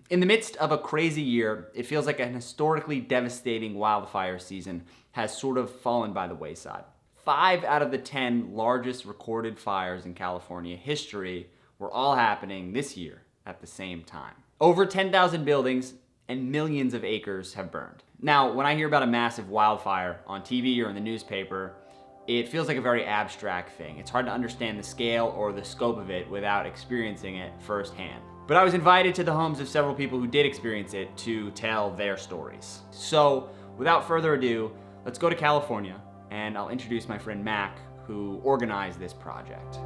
In the midst of a crazy year, it feels like an historically devastating wildfire season has sort of fallen by the wayside. 5 out of the 10 largest recorded fires in California history were all happening this year at the same time. Over 10,000 buildings and millions of acres have burned. Now, when I hear about a massive wildfire on TV or in the newspaper, it feels like a very abstract thing. It's hard to understand the scale or the scope of it without experiencing it firsthand. But I was invited to the homes of several people who did experience it to tell their stories. So, without further ado, let's go to California, and I'll introduce my friend Mac, who organized this project.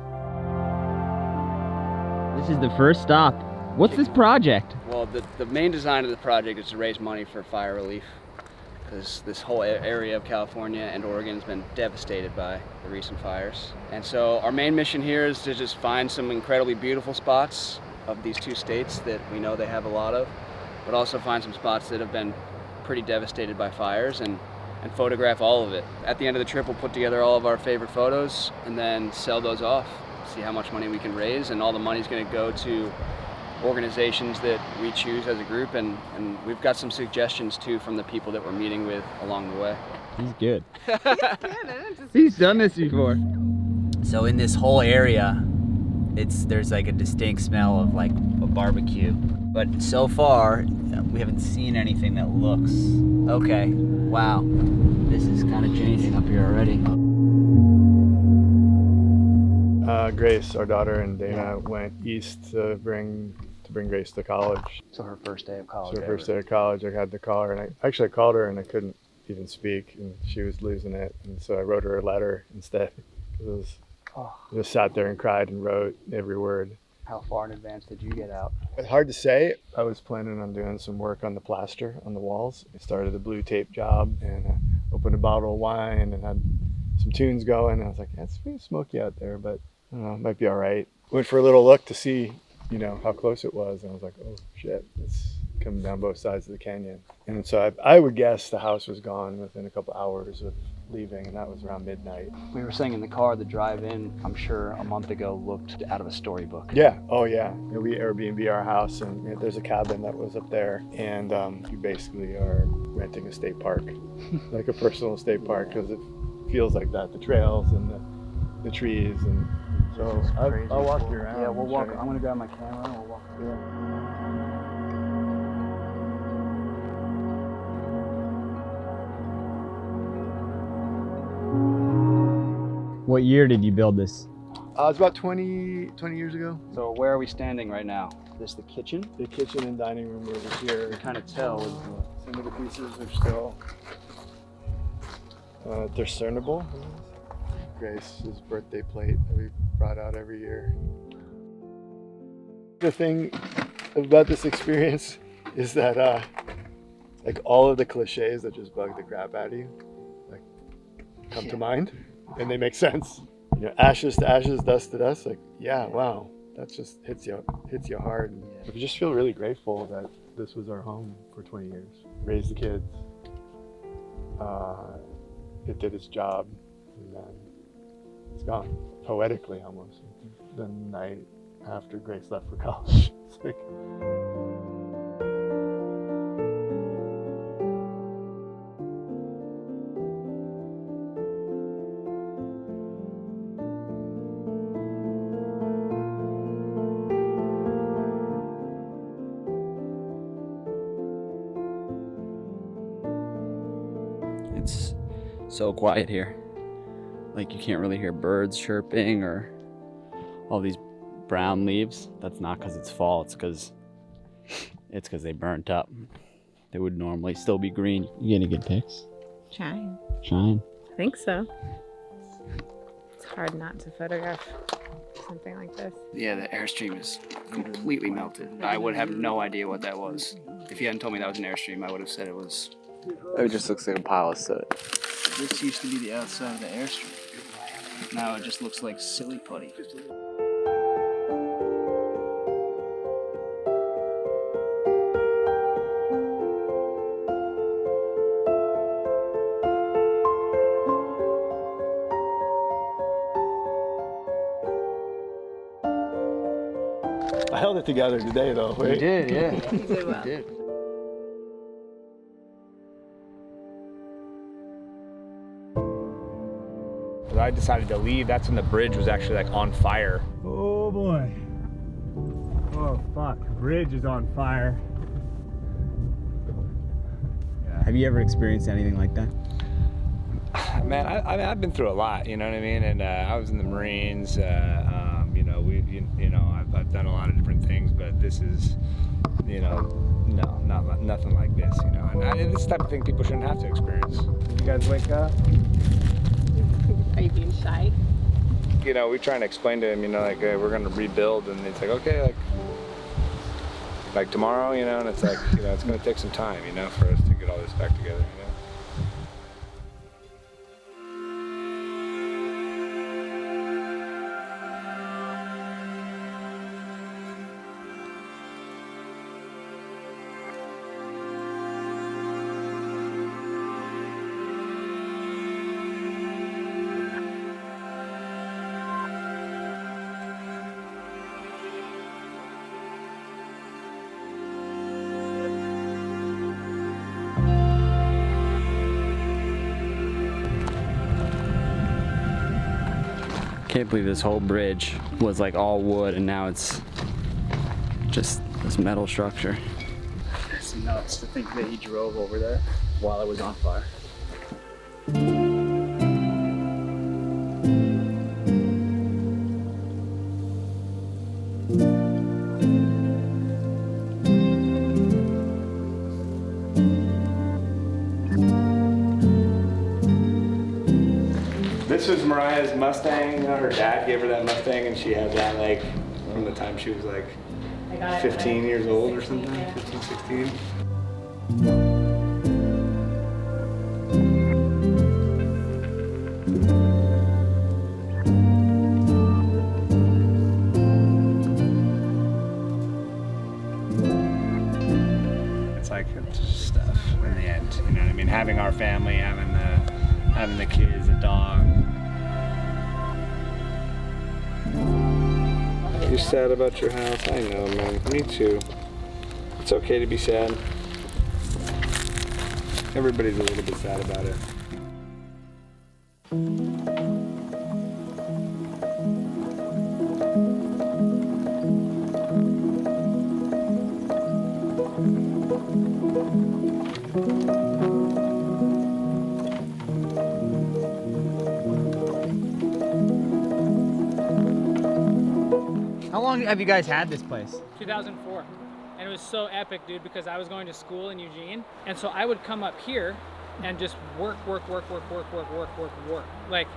This is the first stop. What's this project? Well, the main design of the project is to raise money for fire relief, because this whole area of California and Oregon has been devastated by the recent fires. And so our main mission here is to just find some incredibly beautiful spots of these two states that we know they have a lot of, but also find some spots that have been pretty devastated by fires and photograph all of it. At the end of the trip, we'll put together all of our favorite photos and then sell those off, see how much money we can raise, and all the money's gonna go to organizations that we choose as a group, and we've got some suggestions too from the people that we're meeting with along the way. He's good. Good. He's done this before. So in this whole area, there's like a distinct smell of like a barbecue. But so far, we haven't seen anything that looks okay. Wow, this is kind of changing up here already. Grace, our daughter, and Dana went east to bring Grace to college. So her first day of college. So her first day of college, I had to call her, and I called her and I couldn't even speak, and she was losing it, and so I wrote her a letter instead. I just sat there and cried and wrote every word. How far in advance did you get out? It's hard to say. I was planning on doing some work on the plaster on the walls. I started a blue tape job and opened a bottle of wine and had some tunes going. And I was like, yeah, it's pretty smoky out there, but I don't know, it might be all right. Went for a little look to see, how close it was. And I was like, oh shit, it's coming down both sides of the canyon. And so I would guess the house was gone within a couple hours of leaving, and that was around midnight. We were saying in the car, the drive-in, I'm sure a month ago, looked out of a storybook. Yeah, oh yeah. We Airbnb our house, and there's a cabin that was up there, and you basically are renting a state park, like a personal state park, because it feels like that, the trails and the trees, and so I'll walk you around. Yeah, we'll walk. I'm gonna grab my camera and we'll walk around. What year did you build this? It's about 20 years ago. So where are we standing right now? This the kitchen? The kitchen and dining room over here. You kind of tell. Some of the pieces are still discernible. Grace's birthday plate that we brought out every year. The thing about this experience is that like all of the cliches that just bug the crap out of you like come to mind, and they make sense. Ashes to ashes, dust to dust. Like, yeah, wow, that just hits you hard. And we just feel really grateful that this was our home for 20 years. Raised the kids. It did its job, and then it's gone. Poetically, almost. The night after Grace left for college. It's like, It's so quiet here. Like, you can't really hear birds chirping or all these brown leaves. That's not because it's fall, it's because they burnt up. They would normally still be green. You getting good pics? Shine. Shine. I think so. It's hard not to photograph something like this. Yeah, the airstream is completely melted. I would have no idea what that was. If you hadn't told me that was an airstream, I would have said it was. It just looks like a pile of soot. This used to be the outside of the airstream. Now it just looks like silly putty. I held it together today, though. We Right? did, yeah. You did well. We did. When I decided to leave, that's when the bridge was actually like on fire. Oh boy. Oh fuck, the bridge is on fire. Yeah. Have you ever experienced anything like that? Man, I've been through a lot, you know what I mean? And I was in the Marines, you know, I've done a lot of different things, but this is, you know, nothing like this, you know. And this type of thing people shouldn't have to experience. You guys wake up? Are you being shy? You know, we're trying to explain to him, you know, like, hey, we're gonna rebuild, and it's like, okay, like tomorrow, you know, and it's like, you know, it's gonna take some time, you know, for us to get all this back together, you know. Can't believe this whole bridge was like all wood and now it's just this metal structure. It's nuts to think that he drove over there while it was on fire. This was Mariah's Mustang. You know, her dad gave her that Mustang, and she had that like from the time she was like 15 years old or something, 15, 16. It's like it's just stuff in the end. You know what I mean? Having our family, having the kids, the dog. You're sad about your house? I know, man. Me too. It's okay to be sad. Everybody's a little bit sad about it. How long have you guys had this place? 2004. And it was so epic, dude, because I was going to school in Eugene. And so I would come up here and just work. Like,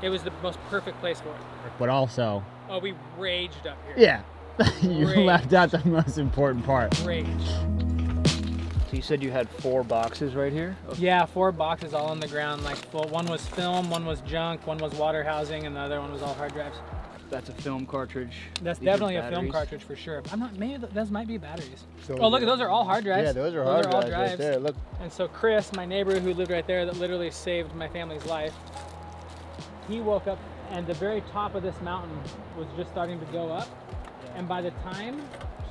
it was the most perfect place for it. But also, Oh, we raged up here. yeah, you Rage. left out the most important part. Rage. So you said you had 4 boxes right here? Yeah, 4 boxes all on the ground. Like, full. One was film, one was junk, one was water housing, and the other one was all hard drives. That's a film cartridge. That's These are definitely a film batteries. cartridge for sure. I'm not, maybe those might be batteries. So Oh, look, those are all hard drives. Yeah, those are hard all drives right there. Look. And so Chris, my neighbor who lived right there that literally saved my family's life, he woke up and the very top of this mountain was just starting to go up. And by the time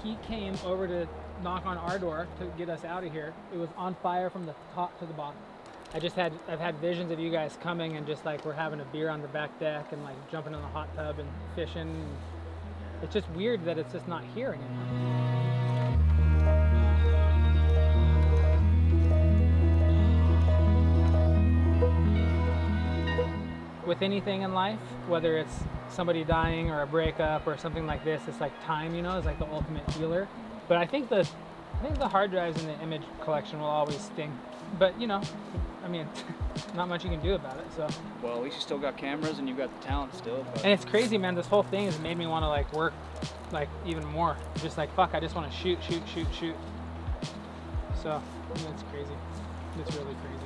he came over to knock on our door to get us out of here, it was on fire from the top to the bottom. I've had visions of you guys coming and just like we're having a beer on the back deck and like jumping in the hot tub and fishing. It's just weird that it's just not here anymore. With anything in life, whether it's somebody dying or a breakup or something like this, it's like time, you know, is like the ultimate healer. But I think the hard drives in the image collection will always sting. But you know, I mean, not much you can do about it. So. Well, at least you still got cameras and you've got the talent still. But... And it's crazy, man. This whole thing has made me want to like work, like even more. Just like fuck, I just want to shoot. So, I mean, it's crazy. It's really crazy.